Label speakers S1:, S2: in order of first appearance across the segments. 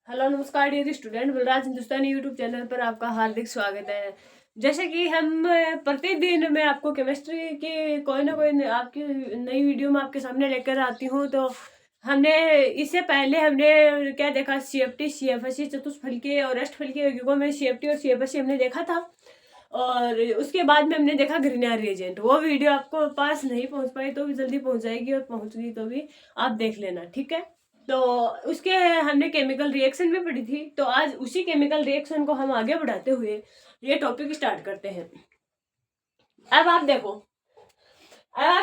S1: Hello नमस्कार dear student, Balraj हिंदुस्तानी YouTube channel पर आपका हार्दिक स्वागत है। जैसे कि हम प्रतिदिन मैं आपको केमिस्ट्री की कोई ना कोई आपकी नई वीडियो में आपके सामने लेकर आती हूँ। तो हमने इससे पहले हमने क्या देखा, CFT CFSE चतुष्फलकीय और अष्टफलकीय यौगिकों में CFT और CFSE हमने देखा था। और उसके बाद में हमने देखा ग्रिग्नार रिएजेंट। वो वीडियो आपको पास नहीं पहुंच पाई तो भी जल्दी पहुंच जाएगी, और पहुंच गई तो भी आप देख लेना, ठीक है। तो उसके हमने केमिकल रिएक्शन भी पढ़ी थी। तो आज उसी केमिकल रिएक्शन को हम आगे बढ़ाते हुए ये टॉपिक स्टार्ट करते हैं। अब आप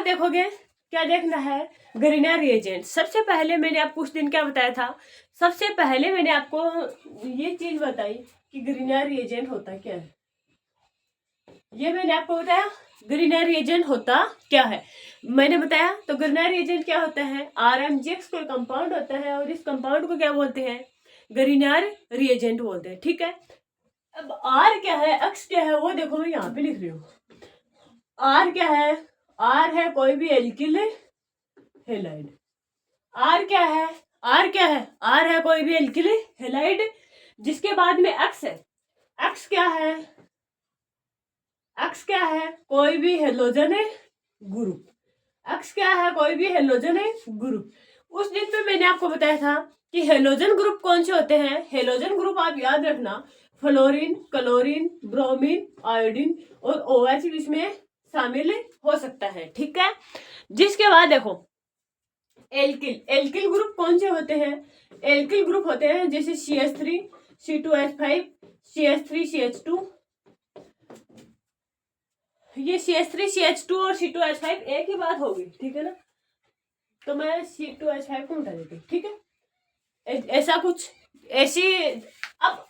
S1: देखोगे क्या देखना है, ग्रिग्नार रिएजेंट। सबसे पहले मैंने आपको उस दिन क्या बताया था, सबसे पहले मैंने आपको ये चीज बताई कि ग्रिग्नार रिएजेंट होता क्या है। ये मैंने आपको बताया ग्रिग्नार रिएजेंट होता क्या है। मैंने बताया तो ग्रिग्नार रिएजेंट क्या होता है, RMGX कोई कंपाउंड होता है, और इस कंपाउंड को क्या बोलते हैं, ग्रिग्नार रिएजेंट बोलते हैं, ठीक है। अब R क्या है, X क्या है, वो देखो मैं यहाँ पे लिख रही हूँ। R क्या है, R है कोई भी एल्किल हैलाइड। R क्या है, R है कोई भी एल्किल हैलाइड। जिसके बाद में X है, X क्या है, X क्या है, कोई भी हेलोजन ग्रुप। X क्या है, कोई भी हेलोजन ग्रुप। उस दिन पे मैंने आपको बताया था कि हेलोजन ग्रुप कौन से होते हैं। हेलोजन ग्रुप आप याद रखना, फ्लोरीन, क्लोरीन, ब्रोमीन, आयोडीन और OH इसमें शामिल हो सकता है, ठीक है। जिसके बाद देखो एल्किल ग्रुप कौन से होते हैं। एल्किल ग्रुप होते हैं जैसे CH3 C2H5 CH3 CH2। ये CH3 CH2 और C2H5 एक ही बात होगी, ठीक है ना। तो मैं C2H5 को उठा देती हूँ, ठीक है। ऐसा कुछ ऐसी। अब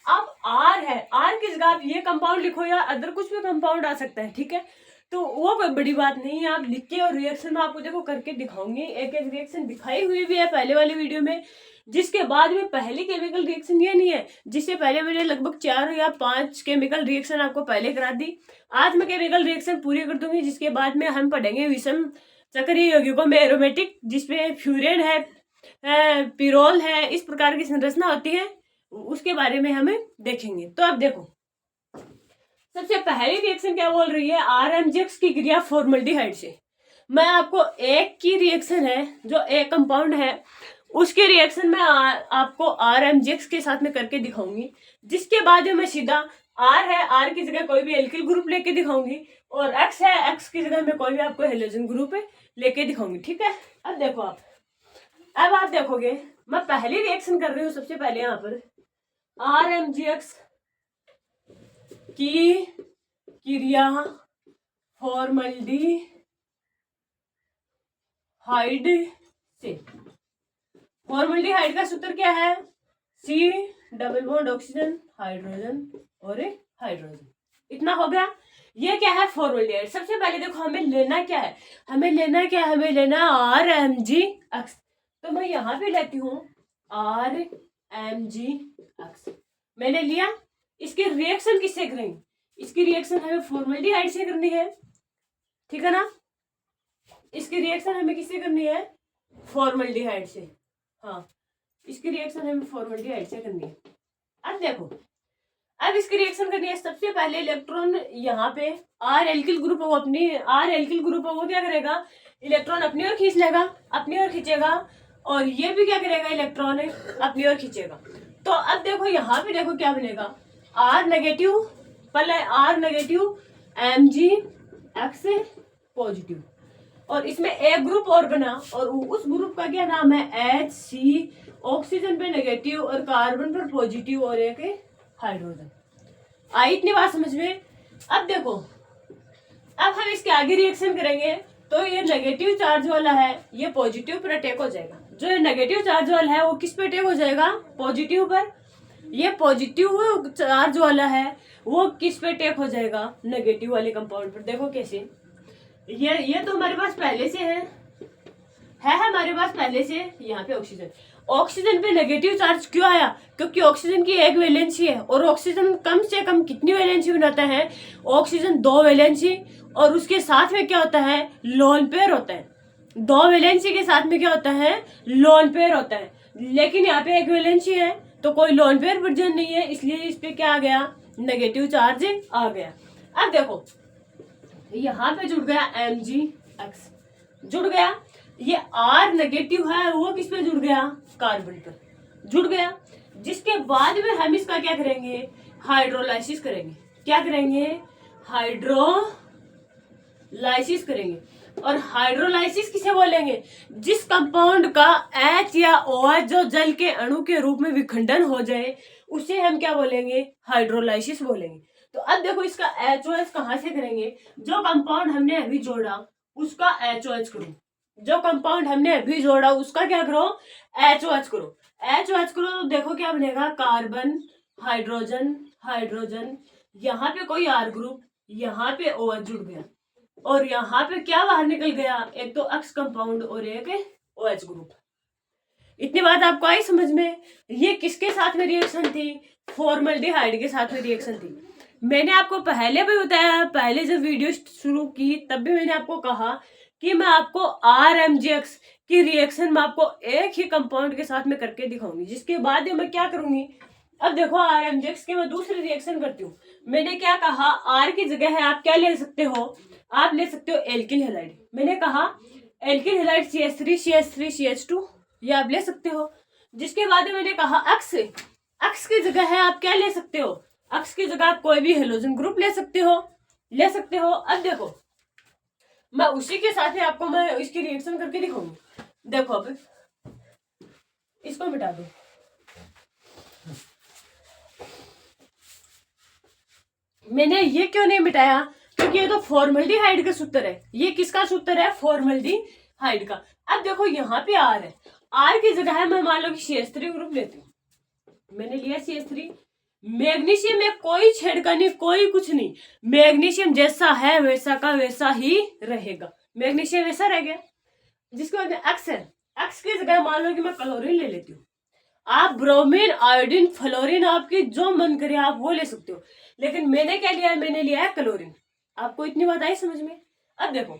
S1: R है, R किस जगह आप ये कंपाउंड लिखो या अदर कुछ भी कंपाउंड आ सकता है, ठीक है। तो वो कोई बड़ी बात नहीं है, आप लिख के, और रिएक्शन में आपको देखो करके दिखाऊंगी। एक एक रिएक्शन दिखाई हुई भी है पहले वाली वीडियो में। जिसके बाद में पहली केमिकल रिएक्शन ये नहीं है, जिससे पहले मैंने लगभग 4 या 5 केमिकल रिएक्शन आपको पहले करा दी। आज मैं केमिकल रिएक्शन पूरी कर दूंगी, जिसके बाद में हम पढ़ेंगे विषम चक्रीय यौगिकों में एरोमेटिक, जिसमें फ्यूरेन है, पिरोल है, इस प्रकार की संरचना होती है, उसके बारे में हमें देखेंगे। तो अब देखो सबसे पहली रिएक्शन क्या बोल रही है, RMGX की क्रिया फॉर्मल्डिहाइड से। मैं आपको एक की रिएक्शन है जो एक कंपाउंड है, उसके रिएक्शन में आपको RMGX के साथ में करके दिखाऊंगी। जिसके बाद में सीधा R है, R की जगह कोई भी एल्किल ग्रुप लेके दिखाऊंगी, और X है, X की जगह में कोई भी आपको हेलोजन ग्रुप लेके दिखाऊंगी, ठीक है। अब देखो अब आप देखोगे मैं पहली रिएक्शन कर रही हूँ। सबसे पहले यहाँ पर RMGX की क्रिया फॉर्मल्डिहाइड से। फॉर्मल्डिहाइड का सूत्र क्या है, C double bond oxygen hydrogen और हाइड्रोजन। इतना हो गया। ये क्या है, फॉर्मल्डिहाइड। सबसे पहले देखो हमें लेना क्या है, हमें लेना RMGX। तो मैं यहाँ पे लेती हूँ RMGX। मैंने लिया। इसकी रिएक्शन किससे करेंगे, इसकी रिएक्शन हमें फॉर्मल्डिहाइड से करनी है, ठीक है ना। इसकी रिएक्शन हमें किससे करनी है, फॉर्मल्डिहाइड से। हाँ, इसकी रिएक्शन हमें फॉर्मल्डिहाइड से करनी है। अब देखो अब इसकी रिएक्शन करनी है। सबसे पहले इलेक्ट्रॉन यहाँ पे R एल्किल ग्रुप हो, वो क्या करेगा, इलेक्ट्रॉन अपनी ओर खींच लेगा, अपनी ओर खींचेगा, और ये भी क्या करेगा, इलेक्ट्रॉन अपनी ओर खींचेगा। तो अब देखो यहाँ पे देखो क्या बनेगा, R नेगेटिव MgX पॉजिटिव, और इसमें एक ग्रुप और बना, और उस ग्रुप का क्या नाम है, HC। ऑक्सीजन पे नेगेटिव और कार्बन पर पॉजिटिव और एक हाइड्रोजन। आई इतनी बात समझ में। अब देखो अब हम इसके आगे रिएक्शन करेंगे, तो ये नेगेटिव चार्ज वाला है, ये पॉजिटिव पर अटैक हो जाएगा। जो ये नेगेटिव चार्ज वाला है वो किस पे अटैक हो जाएगा, पॉजिटिव पर। ये पॉजिटिव चार्ज वाला है वो किस पे अटैक हो जाएगा, नेगेटिव वाले कंपाउंड पर। देखो कैसे, ये तो हमारे पास पहले से है हमारे पास पहले से। यहाँ पे ऑक्सीजन पे नेगेटिव चार्ज क्यों आया, क्योंकि ऑक्सीजन की एक वैलेंसी है, और ऑक्सीजन कम से कम कितनी वैलेंसी बनाता है, ऑक्सीजन 2 वैलेंसी, और उसके साथ में क्या होता है, लोन पेयर होता है। 2 वैलेंसी के साथ में क्या होता है, लोन पेयर होता है। लेकिन यहाँ पे एक वैलेंसी है, तो कोई लोन पेयर वर्जन नहीं है, इसलिए इस पे क्या आ गया, नेगेटिव चार्ज आ गया। अब देखो यहाँ पे जुड़ गया MgX, जुड़ गया। ये R नेगेटिव है, वो किस पे जुड़ गया, कार्बन पर जुड़ गया। जिसके बाद में हम इसका क्या करेंगे, हाइड्रोलाइसिस करेंगे। क्या करेंगे, हाइड्रोलाइसिस करेंगे। और हाइड्रोलाइसिस किसे बोलेंगे, जिस कंपाउंड का H या OH जो जल के अणु के रूप में विखंडन हो जाए उसे हम क्या बोलेंगे, हाइड्रोलाइसिस बोलेंगे। तो अब देखो इसका HOH कहाँ से करेंगे, जो कंपाउंड हमने अभी जोड़ा उसका HOH करो, जो कंपाउंड हमने अभी जोड़ा उसका क्या करो, HOH करो। HOH करो तो देखो क्या बनेगा, कार्बन, हाइड्रोजन, हाइड्रोजन, यहाँ पे कोई R ग्रुप, यहाँ पे OH जुड़ गया, और यहाँ पे क्या बाहर निकल गया, एक तो X कंपाउंड और एक OH ग्रुप। इतनी बात आपको आई समझ में। ये किसके साथ में रिएक्शन थी, फॉर्मल्डिहाइड के साथ में रिएक्शन थी। मैंने आपको पहले भी बताया, पहले जब वीडियो शुरू की तब भी मैंने आपको कहा कि मैं आपको RMgX की रिएक्शन में आपको एक ही कंपाउंड के साथ में करके दिखाऊंगी, जिसके बाद मैं क्या करूंगी, अब देखो RMgX के मैं दूसरी रिएक्शन करती हूँ। मैंने क्या कहा, R की जगह है आप क्या ले सकते हो, आप ले सकते हो एल्किल हैलाइड। मैंने कहा alkyl halide CH3 CH3 CH2 ये आप ले सकते हो। जिसके बाद मैंने कहा अक्स की जगह है आप क्या ले सकते हो, अक्स की जगह आप कोई भी हेलोजन ग्रुप ले सकते हो। अब देखो मैं उसी के साथ ही आपको मैं इसकी रिएक्शन करके दिखाऊंगी। देखो अब इसको मिटा दो। मैंने ये क्यों नहीं मिटाया, क्योंकि ये तो फॉर्मल्डिहाइड का सूत्र है। ये किसका सूत्र है, फॉर्मल्डिहाइड का। अब देखो यहाँ पे R है, R की जगह है मैं मान लो कि CH3 ग्रुप लेती हूँ। मैंने लिया CH3, मैग्नीशियम में कोई छेड़खानी कोई कुछ नहीं, मैग्नीशियम जैसा है वैसा का वैसा ही रहेगा, मैग्नीशियम वैसा रह गया। जिसके बाद X है, X की जगह मान लो कि मैं क्लोरीन ले लेती हूँ। आप ब्रोमीन, आयोडीन, फ्लोरीन आपकी जो मन करे आप वो ले सकते हो, लेकिन मैंने क्या लिया है, मैंने लिया है क्लोरीन। आपको इतनी बात आई समझ में। अब देखो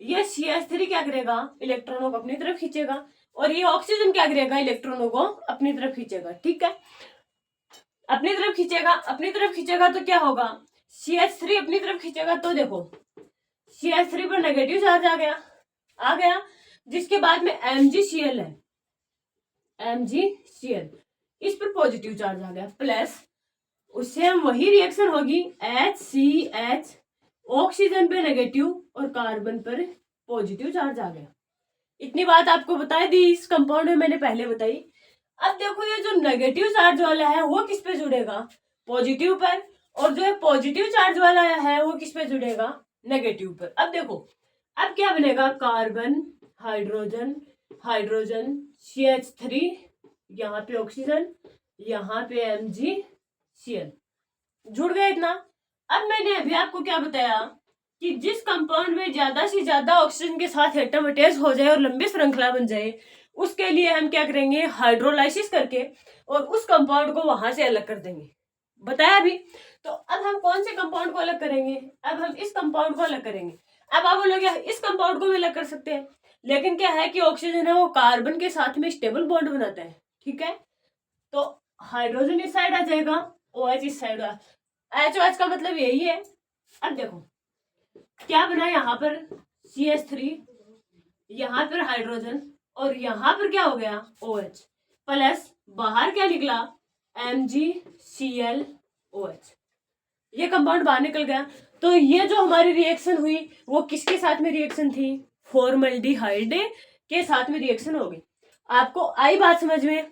S1: ये CH3 क्या करेगा, इलेक्ट्रॉनों को अपनी तरफ खींचेगा, और ये ऑक्सीजन क्या करेगा, इलेक्ट्रॉनों को अपनी तरफ खींचेगा। ठीक है, अपनी तरफ खींचेगा तो क्या होगा, CH3 अपनी तरफ खींचेगा तो देखो CH3 पर नेगेटिव चार्ज आ गया। जिसके बाद में MgCl है, MgCl इस पर पॉजिटिव चार्ज आ गया, प्लस उससे हम वही रिएक्शन होगी HCH, ऑक्सीजन पे नेगेटिव और कार्बन पर पॉजिटिव चार्ज आ गया। इतनी बात आपको बता दी, इस कंपाउंड में मैंने पहले बताई। अब देखो ये जो नेगेटिव चार्ज वाला है वो किस पे जुड़ेगा, पॉजिटिव पर, और जो है पॉजिटिव चार्ज वाला है वो किस पे जुड़ेगा, नेगेटिव पर। अब देखो अब क्या बनेगा, कार्बन, हाइड्रोजन, हाइड्रोजन, CH3, यहाँ पे ऑक्सीजन, यहाँ पे MgCl जुड़ गया इतना। अब मैंने अभी आपको क्या बताया कि जिस कंपाउंड में ज्यादा से ज्यादा ऑक्सीजन के साथ एटम अटैच हो जाए और लंबी श्रृंखला बन जाए, उसके लिए हम क्या करेंगे, हाइड्रोलाइसिस करके और उस कंपाउंड को वहां से अलग कर देंगे, बताया अभी। तो अब हम कौन से कंपाउंड को अलग करेंगे, अब हम इस कंपाउंड को अलग करेंगे। अब आप बोलोगे इस कंपाउंड को भी अलग कर सकते हैं, लेकिन क्या है कि ऑक्सीजन है वो कार्बन के साथ में स्टेबल बॉन्ड बनाता है। ठीक है, तो हाइड्रोजन इस साइड आ जाएगा, OH इस साइड, HOH का मतलब यही है। अब देखो क्या बना, यहाँ पर CH3, यहाँ पर हाइड्रोजन, और यहाँ पर क्या हो गया, OH, प्लस बाहर क्या निकला, MgClOH, ये कंपाउंड बाहर निकल गया। तो ये जो हमारी रिएक्शन हुई वो किसके साथ में रिएक्शन थी, फॉर्मल्डिहाइड के साथ में रिएक्शन होगी। आपको आई बात समझ में,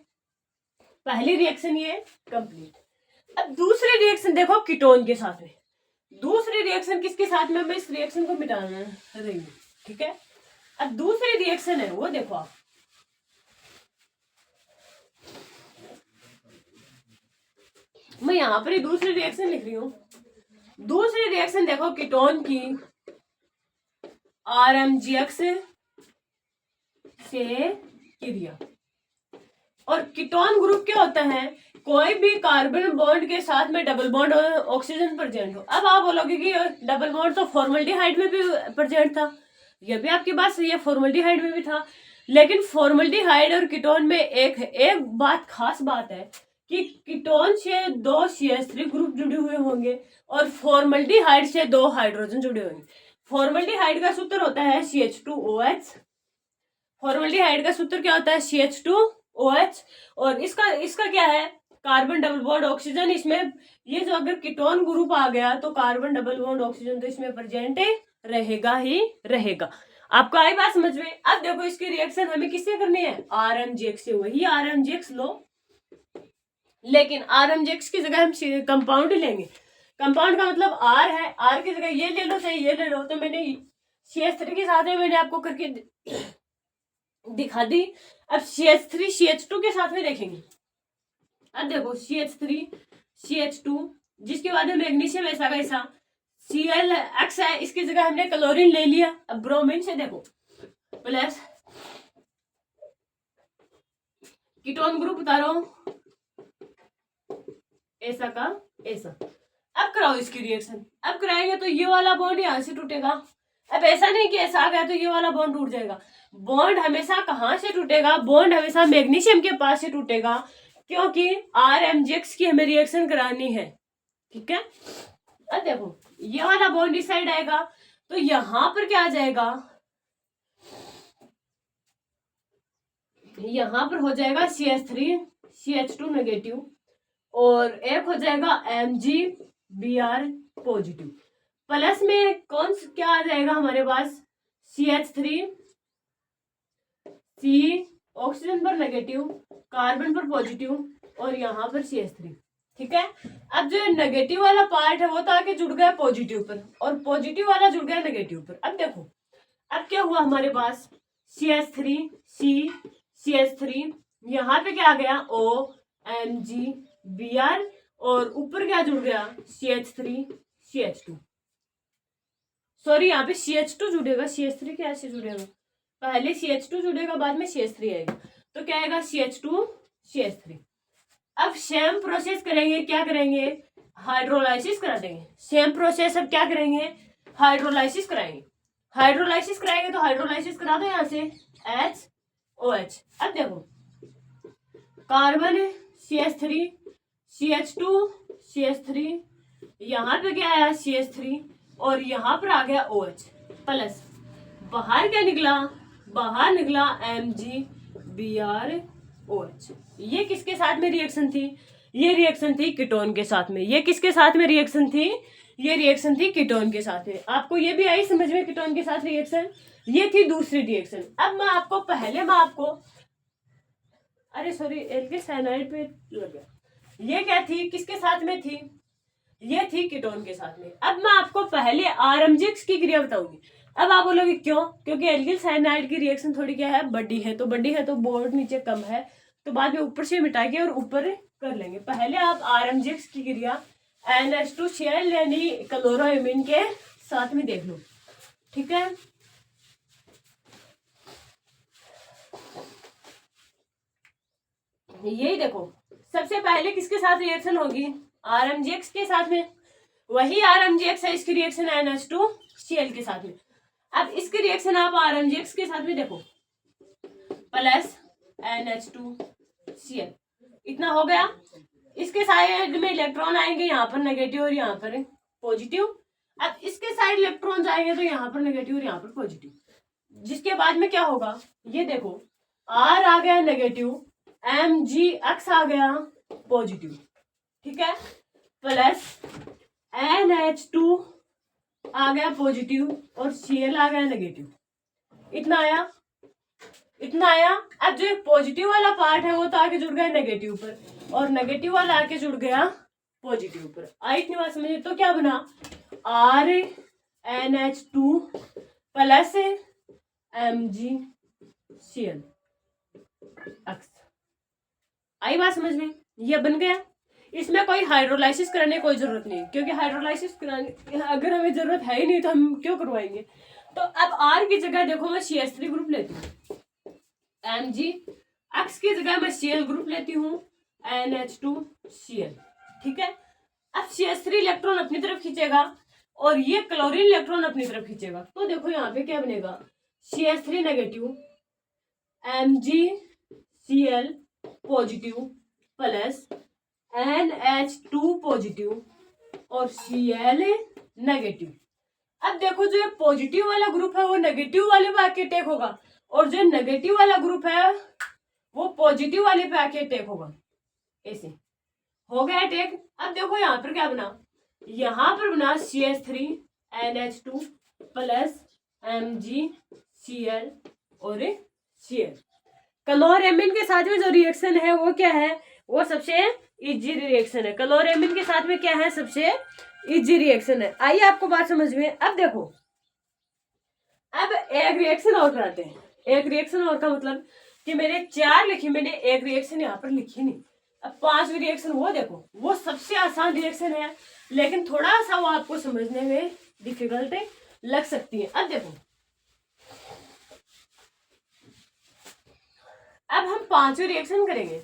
S1: पहली रिएक्शन ये कंप्लीट। अब दूसरी रिएक्शन देखो कीटोन के साथ में, दूसरी रिएक्शन किसके साथ में, मैं इस रिएक्शन को मिटाना रही हूँ। ठीक है, अब दूसरी रिएक्शन है वो देखो आप, मैं यहाँ पर ही दूसरी रिएक्शन लिख रही हूँ। दूसरी रिएक्शन देखो कीटोन की, RMgX से क्रिया, और कीटोन ग्रुप क्या होता है, कोई भी कार्बन बॉन्ड के साथ में डबल बॉन्ड ऑक्सीजन प्रेजेंट हो। अब आप बोलोगे कि डबल बॉन्ड तो फॉर्मल्डिहाइड में भी प्रेजेंट था, ये भी आपकी बात सही है, फॉर्मल्डिहाइड में भी था, लेकिन फॉर्मल्डिहाइड और कीटोन में एक बात खास बात है कि कीटोन से 2 CH3 ग्रुप जुड़े हुए होंगे और फॉर्मल्डिहाइड से 2 हाइड्रोजन जुड़े होंगे। फॉर्मल्डिहाइड का सूत्र होता है CH2OH। फॉर्मल्डिहाइड का सूत्र क्या होता है CH2OH। और इसका क्या है, कार्बन डबल बॉन्ड ऑक्सीजन। इसमें ये जो अगर कीटोन ग्रुप आ गया तो कार्बन डबल बॉन्ड ऑक्सीजन तो इसमें प्रेजेंट रहेगा ही रहेगा। आपको आई बात समझ में? अब देखो इसकी रिएक्शन हमें किससे करनी है, RMGX से। वही RMGX लो, लेकिन RMGX की जगह हम कंपाउंड लेंगे। कंपाउंड का मतलब R है, R की जगह ये ले लो, चाहे ये ले लो। तो मैंने CH3 के साथ में मैंने आपको करके दिखा दी। अब CH3 CH2 के साथ में देखेंगे। अब देखो CH3 CH2, जिसके बाद में मैग्नीशियम ऐसा का ऐसा ClX है, इसकी जगह हमने क्लोरीन ले लिया। अब ब्रोमीन से देखो प्लस कीटोन ग्रुप उतारो ऐसा का ऐसा। अब कराओ इसकी रिएक्शन। अब कराएंगे तो ये वाला बॉन्ड यहां से टूटेगा। अब ऐसा नहीं कि ऐसा आ गया तो ये वाला बॉन्ड टूट जाएगा। बॉन्ड हमेशा कहां से टूटेगा, बॉन्ड हमेशा मैग्नीशियम के पास से टूटेगा, क्योंकि RMGX की हमें रिएक्शन करानी है। ठीक है, अब देखो ये वाला बॉन्ड इस साइड आएगा तो यहां पर क्या आ जाएगा, यहां पर हो जाएगा CH3 CH2 नेगेटिव और एक हो जाएगा MgBr पॉजिटिव। प्लस में कौन क्या आ जाएगा हमारे पास, CH3 C ऑक्सीजन पर नेगेटिव, कार्बन पर पॉजिटिव और यहाँ पर CH3। ठीक है, अब जो नेगेटिव वाला पार्ट है वो तो आके जुड़ गया पॉजिटिव पर और पॉजिटिव वाला जुड़ गया नेगेटिव पर। अब देखो अब क्या हुआ हमारे पास, CH3 C CH3, यहाँ पे क्या आ गया OMgBr और ऊपर क्या जुड़ गया CH3 CH2। सॉरी यहाँ पे CH2 जुड़ेगा, CH3 कैसे जुड़ेगा, पहले CH2 जुड़ेगा बाद में CH3 आएगा। तो क्या आएगा CH2 CH3। अब सेम प्रोसेस करेंगे, क्या करेंगे, हाइड्रोलाइसिस करा देंगे। सेम प्रोसेस अब क्या करेंगे, हाइड्रोलाइसिस कराएंगे। हाइड्रोलाइसिस कराएंगे तो हाइड्रोलाइसिस करा दो यहाँ से HOH। अब देखो कार्बन CH3 CH2 CH3, यहाँ पे क्या आया CH3 और यहाँ पर आ गया OH प्लस। बाहर क्या निकला, बाहर निकला MgBrOH। ये किसके साथ में रिएक्शन थी, ये रिएक्शन थी कीटोन के साथ में। ये किसके साथ में रिएक्शन थी, ये रिएक्शन थी कीटोन के साथ में। आपको ये भी आई समझ में, कीटोन के साथ रिएक्शन। ये थी दूसरी रिएक्शन। अब मैं आपको अरे सॉरी एल्किल साइनाइड पे लग गया। ये क्या थी, किसके साथ में थी, ये थी कीटोन के साथ में। अब मैं आपको पहले RMGX की क्रिया बताऊंगी। अब आप बोलोगे क्यों, क्योंकि एल्किल साइनाइड की रिएक्शन थोड़ी क्या है, बड़ी है तो बॉन्ड नीचे कम है तो बाद में ऊपर से मिटाएंगे और ऊपर कर लेंगे। पहले आप RMGX की क्रिया NH2Cl यानी क्लोरोएमीन के साथ में देख लो। ठीक है, यही देखो सबसे पहले किसके साथ रिएक्शन होगी, RMGX के साथ में। वही RMGX है, इसकी रिएक्शन NH2Cl के साथ में। अब इसकी रिएक्शन आप RMGX के साथ में देखो प्लस NH2Cl, इतना हो गया। इसके साइड में इलेक्ट्रॉन आएंगे, यहाँ पर नेगेटिव और यहाँ पर पॉजिटिव। अब इसके साइड इलेक्ट्रॉन आएंगे तो यहाँ पर नेगेटिव और यहाँ पर पॉजिटिव। जिसके बाद में क्या होगा, ये देखो R आ गया नेगेटिव, MgX आ गया पॉजिटिव। ठीक है, प्लस NH2 आ गया पॉजिटिव और Cl आ गया नेगेटिव। इतना आया। अब जो पॉजिटिव वाला पार्ट है वो तो आके जुड़ गया नेगेटिव पर और नेगेटिव वाला आके जुड़ गया पॉजिटिव पर। आई इतनी बात समझिए। तो क्या बना RNH2 प्लस MgCl। आई बात समझ में, ये बन गया। इसमें कोई हाइड्रोलाइसिस कराने की कोई जरूरत नहीं, क्योंकि हाइड्रोलाइसिस कराने अगर हमें जरूरत है ही नहीं तो हम क्यों करवाएंगे। तो अब R की जगह देखो मैं CH3 ग्रुप लेती हूँ, MgX की जगह मैं Cl ग्रुप लेती हूँ NH2Cl। ठीक है, अब CH3 इलेक्ट्रॉन अपनी तरफ खींचेगा और ये क्लोरीन इलेक्ट्रॉन अपनी तरफ खींचेगा। तो देखो यहाँ पे क्या बनेगा, CH3 negative MgCl positive plus NH2 positive और Cl नेगेटिव। अब देखो जो पॉजिटिव वाला ग्रुप है वो नेगेटिव वाले पे आके अटैक होगा और जो नेगेटिव वाला ग्रुप है वो पॉजिटिव वाले पे आके अटैक होगा। ऐसे हो गया अटैक। अब देखो यहाँ पर क्या बना, यहाँ पर बना CH3NH2 प्लस MgCl और Cl। क्लोरेमिन के साथ में जो रिएक्शन है वो क्या है, वो सबसे इजी रिएक्शन है। क्लोरेमिन के साथ में क्या है, सबसे इजी रिएक्शन है। आइए आपको बात समझ में। अब देखो, अब एक रिएक्शन और कराते हैं। एक रिएक्शन और का मतलब कि मैंने 4 लिखी, मैंने एक रिएक्शन यहाँ पर लिखी नहीं। अब 5वीं रिएक्शन वो देखो, वो सबसे आसान रिएक्शन है लेकिन थोड़ा सा वो आपको समझने में डिफिकल्ट लग सकती है। अब देखो, अब हम 5वीं रिएक्शन करेंगे।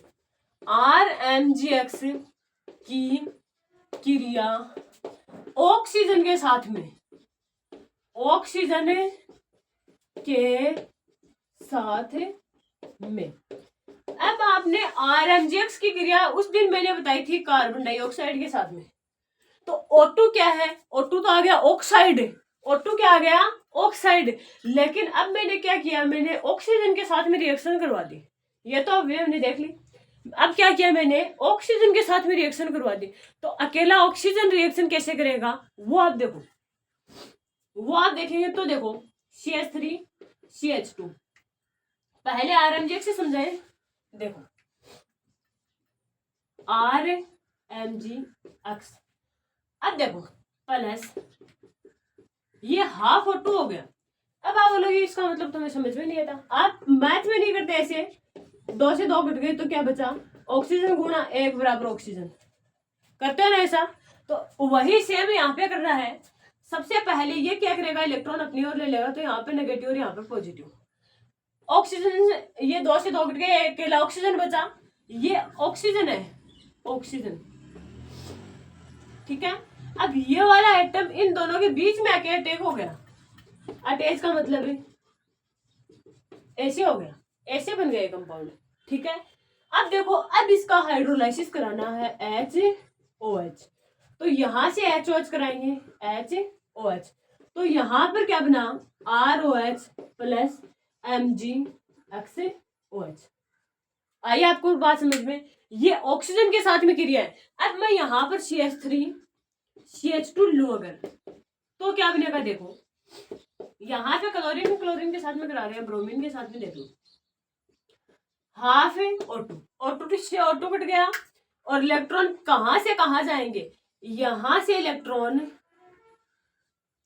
S1: RMgX की क्रिया ऑक्सीजन के साथ में, ऑक्सीजन के साथ में। अब आपने RMgX की क्रिया उस दिन मैंने बताई थी कार्बन डाइऑक्साइड के साथ में, तो O2 क्या है, O2 तो आ गया ऑक्साइड, O2 क्या आ गया, ऑक्साइड। लेकिन अब मैंने क्या किया, मैंने ऑक्सीजन के साथ में रिएक्शन करवा दी। ये तो अब हमने देख ली। अब क्या किया मैंने, ऑक्सीजन के साथ में रिएक्शन करवा दी। तो अकेला ऑक्सीजन रिएक्शन कैसे करेगा वो आप देखो, वो आप देखेंगे तो देखो CH3 CH2। पहले RMgX से समझाए, देखो RMgX। अब देखो प्लस ये हाफ O2 हो गया। अब आप बोलोगे इसका मतलब तुम्हें समझ में नहीं आता, आप मैथ में नहीं करते ऐसे। 2 से 2 घट गए तो क्या बचा, ऑक्सीजन गुणा 1 बराबर ऑक्सीजन। करते हो ना ऐसा, तो वही सेम यहाँ पे करना है। सबसे पहले ये क्या करेगा, इलेक्ट्रॉन अपनी ओर ले लेगा, तो यहाँ पे नेगेटिव और यहाँ पे पॉजिटिव। ऑक्सीजन, ये 2 से 2 घट गए, अकेला ऑक्सीजन बचा, ये ऑक्सीजन है, ऑक्सीजन, ठीक है। अब ये वाला एटम इन दोनों के बीच में आके अटैक हो गया। अटैच का मतलब है ऐसे हो गया, ऐसे बन गया कंपाउंड, ठीक है। अब देखो, अब इसका हाइड्रोलाइसिस कराना है HOH, तो यहां से HOH कराएंगे, HOH, तो यहां पर क्या बना, ROH प्लस MgXOH। आइए आपको बात समझ में, ये ऑक्सीजन के साथ में क्रिया है। अब मैं यहां पर CH3 CH2 लूं अगर, तो क्या बनेगा, देखो यहां पे क्लोरीन क्लोरीन के साथ में करा रहे हैं, ब्रोमीन के साथ में देख लो, हाफ है O2, O2 से O2 कट गया और इलेक्ट्रॉन कहां से कहां जाएंगे, यहां से इलेक्ट्रॉन,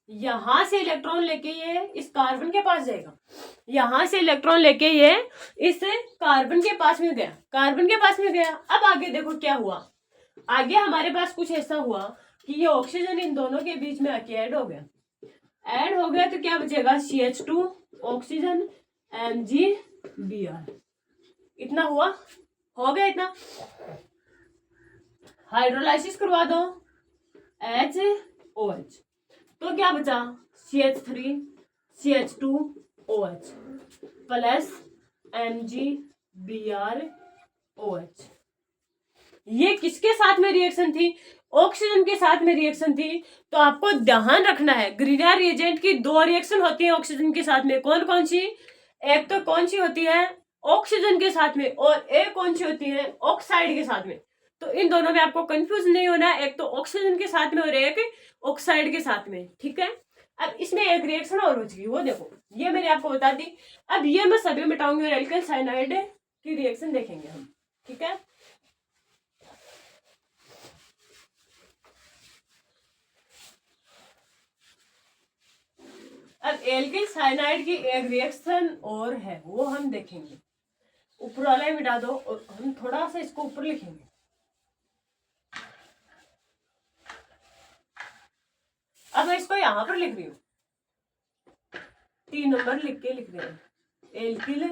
S1: यहां से इलेक्ट्रॉन लेके ये इस कार्बन के पास जाएगा, यहां से इलेक्ट्रॉन लेके ये इस कार्बन के पास में गया, कार्बन के पास में गया। अब आगे देखो क्या हुआ, आगे हमारे पास कुछ ऐसा हुआ कि ये ऑक्सीजन इन दोनों के बीच में आके ऐड हो गया, ऐड हो गया, तो क्या बचेगा, CH2 ऑक्सीजन MgBr। इतना हुआ, हो गया इतना। हाइड्रोलाइसिस करवा दो HOH, तो क्या बचा, CH3 CH2OH प्लस MgBrOH। ये किसके साथ में रिएक्शन थी, ऑक्सीजन के साथ में रिएक्शन थी। तो आपको ध्यान रखना है, ग्रीनर रिएजेंट की 2 रिएक्शन होती है ऑक्सीजन के साथ में, कौन कौन सी, एक तो कौन सी होती है ऑक्सीजन के साथ में, और एक कौन सी होती है ऑक्साइड के साथ में। तो इन दोनों में आपको कंफ्यूज नहीं होना, एक तो ऑक्सीजन के साथ में और एक ऑक्साइड के साथ में, ठीक है। अब इसमें एक रिएक्शन और हो चुकी, वो देखो, ये मैंने आपको बता दी। अब ये मैं सभी मिटाऊंगी और एल्काइल साइनाइड की रिएक्शन देखेंगे हम, ठीक है। अब एल्किल साइनाइड की एक रिएक्शन और है, वो हम देखेंगे। ऊपर वाला ही मिटा दो और हम थोड़ा सा इसको ऊपर लिखेंगे। अब मैं इसको यहां पर लिख रही हूँ, 3 नंबर लिख के लिख रहे हैं, एल्किल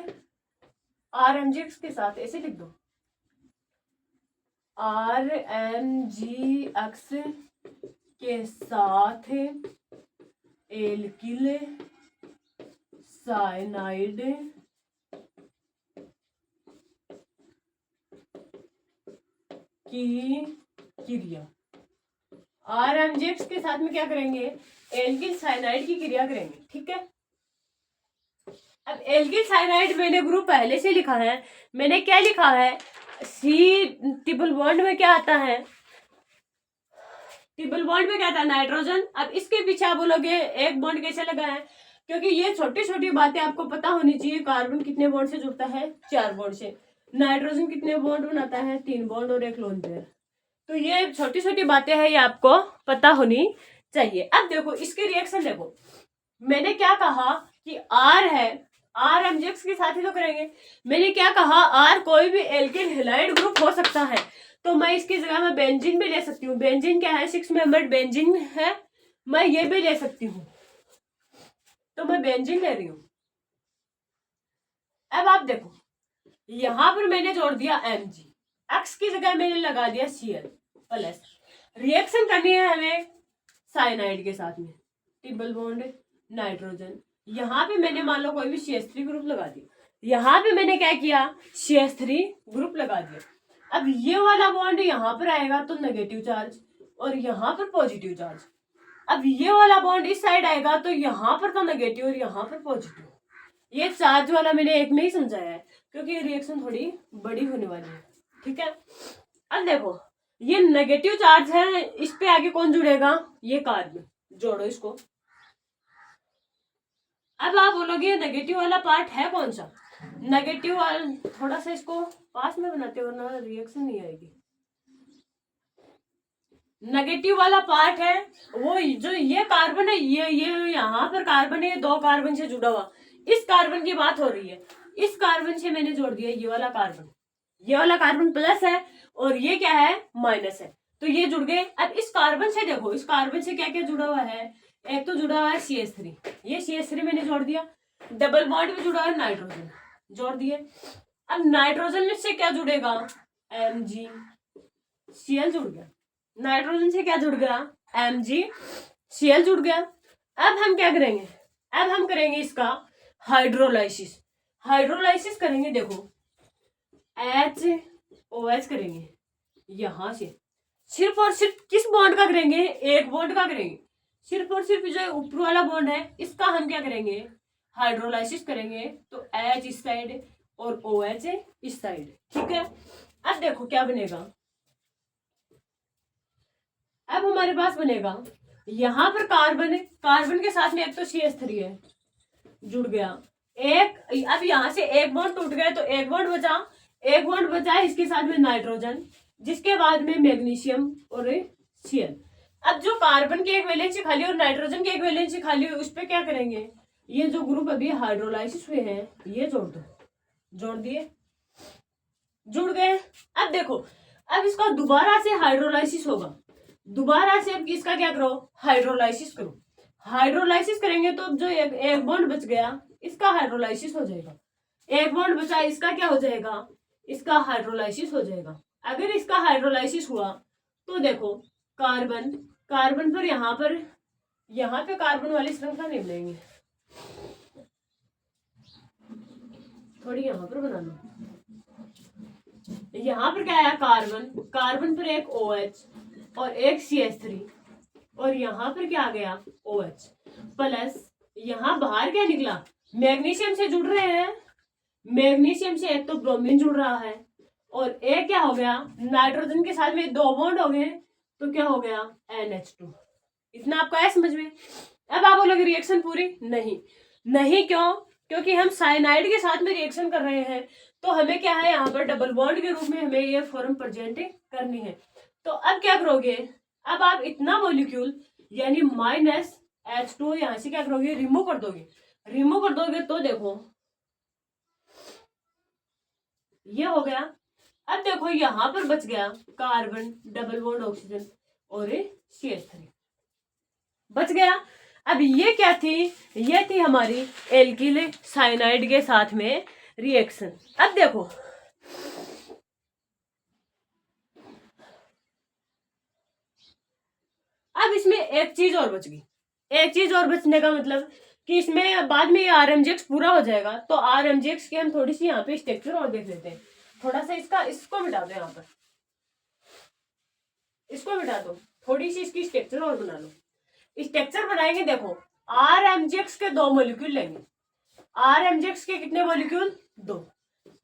S1: RMgX के साथ ऐसे लिख दो, RMgX के साथ एल्किल साइनाइड की क्रिया, RMGX के साथ में क्या करेंगे, एल्किल साइनाइड की क्रिया करेंगे, ठीक है। अब एल्किल साइनाइड मैंने ग्रुप पहले से लिखा है, मैंने क्या लिखा है, सी ट्रिपल बॉन्ड में क्या आता है, ट्रिपल बॉन्ड में क्या आता है, नाइट्रोजन। अब इसके पीछे आप बोलोगे एक बॉन्ड कैसे लगा है, क्योंकि ये छोटी छोटी बातें आपको पता होनी चाहिए। कार्बन कितने बॉन्ड से जुड़ता है, 4 बॉन्ड से। नाइट्रोजन कितने बॉन्ड बनाता है, 3 बॉन्ड और 1 लोन पेयर। तो ये छोटी छोटी बातें हैं, ये आपको पता होनी चाहिए। अब देखो इसके रिएक्शन देखो, मैंने क्या कहा कि आर है, RMGX के साथ ही तो करेंगे। मैंने क्या कहा, आर कोई भी एल्किल हैलाइड ग्रुप हो सकता है, तो मैं इसकी जगह में बेंजीन भी ले सकती हूँ। बेंजीन क्या है, 6 मेंबर्ड बेंजीन है, मैं ये भी ले सकती हूँ, तो मैं बेंजीन ले रही हूँ। अब आप देखो यहां पर मैंने जोड़ दिया Mg, एक्स की जगह मैंने लगा दिया Cl प्लस। रिएक्शन करनी है हमें साइनाइड के साथ में, ट्रिपल बॉन्ड नाइट्रोजन। यहाँ पे मैंने मान लो कोई भी CH3 ग्रुप लगा दिया, यहाँ पे मैंने क्या किया, CH3 ग्रुप लगा दिया। अब ये वाला बॉन्ड यहाँ पर आएगा तो नेगेटिव चार्ज, और यहाँ पर पॉजिटिव चार्ज। अब ये वाला बॉन्ड इस साइड आएगा तो यहाँ पर तो नेगेटिव और यहाँ पर पॉजिटिव। ये चार्ज वाला मैंने एक में ही समझाया है, क्योंकि ये रिएक्शन थोड़ी बड़ी होने वाली है, ठीक है। अब देखो ये नेगेटिव चार्ज है, इस पे आगे कौन जुड़ेगा, ये कार्बन, जोड़ो इसको। अब आप बोलोगे नेगेटिव वाला पार्ट है कौन सा, नेगेटिव वाला, थोड़ा सा इसको पास में बनाते वरना रिएक्शन नहीं आएगी। नेगेटिव वाला पार्ट है वो जो ये कार्बन है, ये यहाँ पर कार्बन है, 2 कार्बन से जुड़ा हुआ, इस कार्बन की बात हो रही है। इस कार्बन से मैंने जोड़ दिया ये वाला कार्बन, ये वाला कार्बन प्लस है और ये क्या है, माइनस है, तो ये जुड़ गए। अब इस कार्बन से देखो, इस कार्बन से क्या क्या जुड़ा हुआ है, एक तो जुड़ा हुआ है CH3, ये CH3 मैंने जोड़ दिया। डबल बॉन्ड में जुड़ा है नाइट्रोजन, जोड़ दिए। अब नाइट्रोजन में से क्या जुड़ेगा, MgCl जुड़ गया। नाइट्रोजन से क्या जुड़ गया, MgCl जुड़ गया। अब हम क्या करेंगे, अब हम करेंगे इसका हाइड्रोलाइसिस। हाइड्रोलाइसिस करेंगे, देखो HOH करेंगे यहां से, सिर्फ और सिर्फ किस बॉन्ड का करेंगे, एक बॉन्ड का करेंगे। सिर्फ और सिर्फ जो ऊपर वाला बॉन्ड है इसका हम क्या करेंगे, हाइड्रोलाइसिस करेंगे। तो H इस साइड और OH इस साइड, ठीक है। अब देखो क्या बनेगा, अब हमारे पास बनेगा यहां पर कार्बन है, कार्बन के साथ में एक तो CH3 है, जुड़ गया एक। अब यहां से एक बॉन्ड टूट गया तो एक बॉन्ड बचा, एक बॉन्ड बचा है इसके साथ में नाइट्रोजन, जिसके बाद में मैग्नीशियम और Cl। अब जो कार्बन की एक वैलेंसी खाली और नाइट्रोजन की एक वैलेंसी खाली है, उस पर क्या करेंगे, ये जो ग्रुप अभी हाइड्रोलाइसिस हुए हैं ये जोड़ दो, जोड़ दिए, जुड़ गए। अब देखो अब इसका दोबारा से हाइड्रोलाइसिस होगा, दोबारा से अब इसका क्या करो, हाइड्रोलाइसिस करो। हाइड्रोलाइसिस करेंगे तो जो एक बॉन्ड बच गया इसका हाइड्रोलाइसिस हो जाएगा, एक बॉन्ड बचा इसका क्या हो जाएगा, इसका हाइड्रोलाइसिस हो जाएगा। अगर इसका हाइड्रोलाइसिस हुआ तो देखो कार्बन, कार्बन पर यहाँ पे कार्बन वाली श्रृंखला नहीं बनेगी, थोड़ी यहाँ पर बना लो। यहाँ पर क्या आया, कार्बन, कार्बन पर एक OH और एक CH3, और यहाँ पर क्या आ गया, OH प्लस। यहाँ बाहर क्या निकला, मैग्नीशियम से जुड़ रहे हैं, मैग्नीशियम से एक तो ब्रोमीन जुड़ रहा है और एक क्या हो गया, नाइट्रोजन के साथ में 2 बॉन्ड हो गए तो क्या हो गया, NH2। इतना आपको आया समझ में। अब आप बोलोगे रिएक्शन पूरी, नहीं, नहीं क्यों, क्योंकि हम साइनाइड के साथ में रिएक्शन कर रहे हैं, तो हमें क्या है, यहाँ पर डबल बॉन्ड के रूप में हमें ये फॉर्म प्रेजेंट करनी है। तो अब क्या करोगे, अब आप इतना मॉलिक्यूल यानी -H2 यहाँ से क्या करोगे, रिमूव कर दोगे। रिमूव कर दोगे तो देखो ये हो गया। अब देखो यहाँ पर बच गया कार्बन, डबल बॉन्ड ऑक्सीजन और CH3 बच गया। अब ये क्या थी, ये थी हमारी एल्किल साइनाइड के साथ में रिएक्शन। अब देखो अब इसमें एक चीज और बच गई, एक चीज और बचने का मतलब कि इसमें बाद में ये RMGX पूरा हो जाएगा, तो RMGX की हम थोड़ी सी यहाँ पे स्ट्रक्चर और देख लेते हैं। थोड़ा सा इसको मिटा दो यहाँ पर, इसको मिटा दो, थोड़ी सी इसकी स्ट्रक्चर और बना लो। स्ट्रक्चर बनाएंगे, देखो RMgx के 2 मॉलिक्यूल लेंगे। RMgx के कितने मॉलिक्यूल? 2।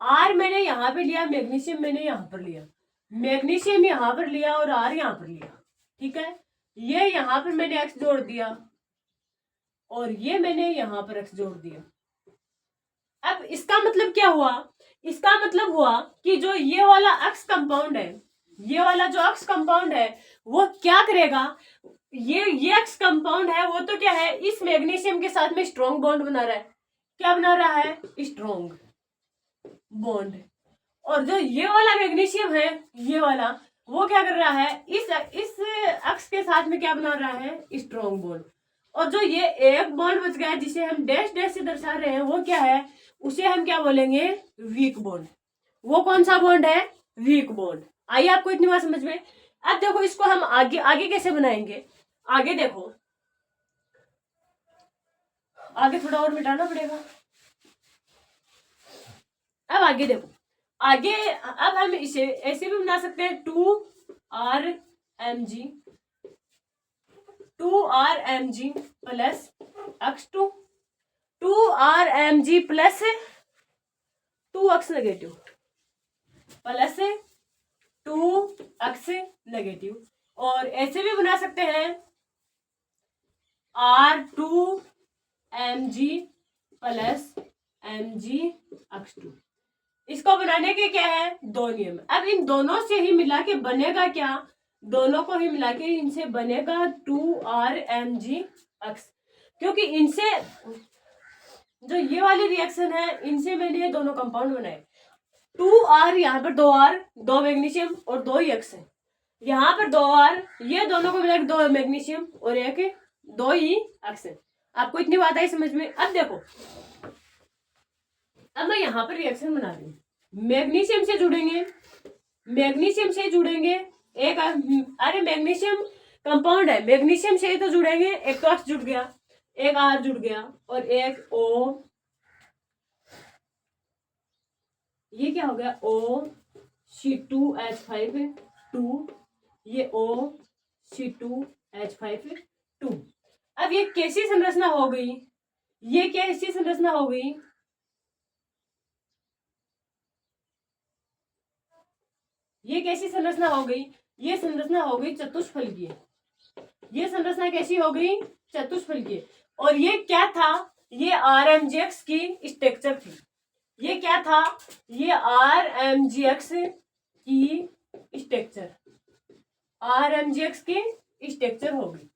S1: R मैंने यहाँ पे लिया, मैग्नीशियम मैंने यहाँ पर लिया, मैग्नीशियम यहाँ पर लिया और R यहाँ पर लिया, ठीक है। ये यहाँ पर मैंने X जोड़ दिया और ये मैंने यहाँ पर X जोड़ दिया। अब इसका मतलब क्या हुआ? इसका मतलब हुआ कि जो ये वाला X कंपाउंड है, ये वाला जो X कंपाउंड है वो क्या करेगा, ये X कंपाउंड है वो तो क्या है, इस मैग्नीशियम के साथ में स्ट्रॉन्ग बॉन्ड बना रहा है। क्या बना रहा है? Strong bond. और जो ये वाला मैग्नीशियम है, ये वाला, वो क्या कर रहा है, इस X के साथ में क्या बना रहा है? Strong bond. और जो ये एक बॉन्ड बच गया है जिसे हम डैश डैश से दर्शा रहे हैं, वो क्या है? उसे हम क्या बोलेंगे? Weak bond. वो कौन सा बॉन्ड है? Weak bond. आइए आपको इतनी बात समझ में। अब देखो इसको हम आगे आगे कैसे बनाएंगे। आगे देखो, आगे थोड़ा और मिटाना पड़ेगा। अब आगे देखो, आगे अब हम इसे ऐसे भी बना सकते हैं, 2RMg plus X2, 2RMg plus 2X negative plus 2X negative. और ऐसे भी बना सकते हैं R2Mg प्लस MgX2। इसको बनाने के क्या है? 2 नियम। अब इन दोनों से ही मिला के बनेगा क्या? दोनों को ही मिला के इनसे बनेगा 2RMgX, क्योंकि इनसे जो ये वाली रिएक्शन है, इनसे मैंने ये दोनों कंपाउंड बनाए। 2R, यहाँ पर 2R, 2 मैग्नीशियम और 2 ही X है। यहाँ पर 2R, ये दोनों को मिला के 2 मैग्नीशियम और 2 ही X है। आपको इतनी बात आई समझ में? अब देखो, अब मैं यहाँ पर रिएक्शन बना रही हूँ। मैग्नीशियम से जुड़ेंगे, मैग्नीशियम से जुड़ेंगे एक, अरे मैग्नीशियम कंपाउंड है, मैग्नीशियम से ही तो जुड़ेंगे। एक तो X जुड़ गया, एक R जुड़ गया और एक O, ये क्या हो गया? OC2H5 2, ये OC2H5 2। अब ये कैसी संरचना हो गई? ये कैसी संरचना हो गई? ये कैसी संरचना हो गई? ये संरचना हो गई चतुष्फलकीय। ये संरचना कैसी हो गई? चतुष्फलकीय। और ये क्या था? ये RMgx की स्ट्रक्चर थी। ये क्या था? ये RMgx की स्ट्रक्चर, RMgx की स्ट्रक्चर होगी।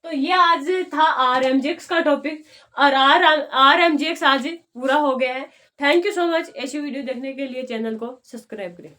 S1: तो ये आज था RMgx का टॉपिक और RMgx आज पूरा हो गया है। Thank you so much. ऐसी वीडियो देखने के लिए चैनल को सब्सक्राइब करें।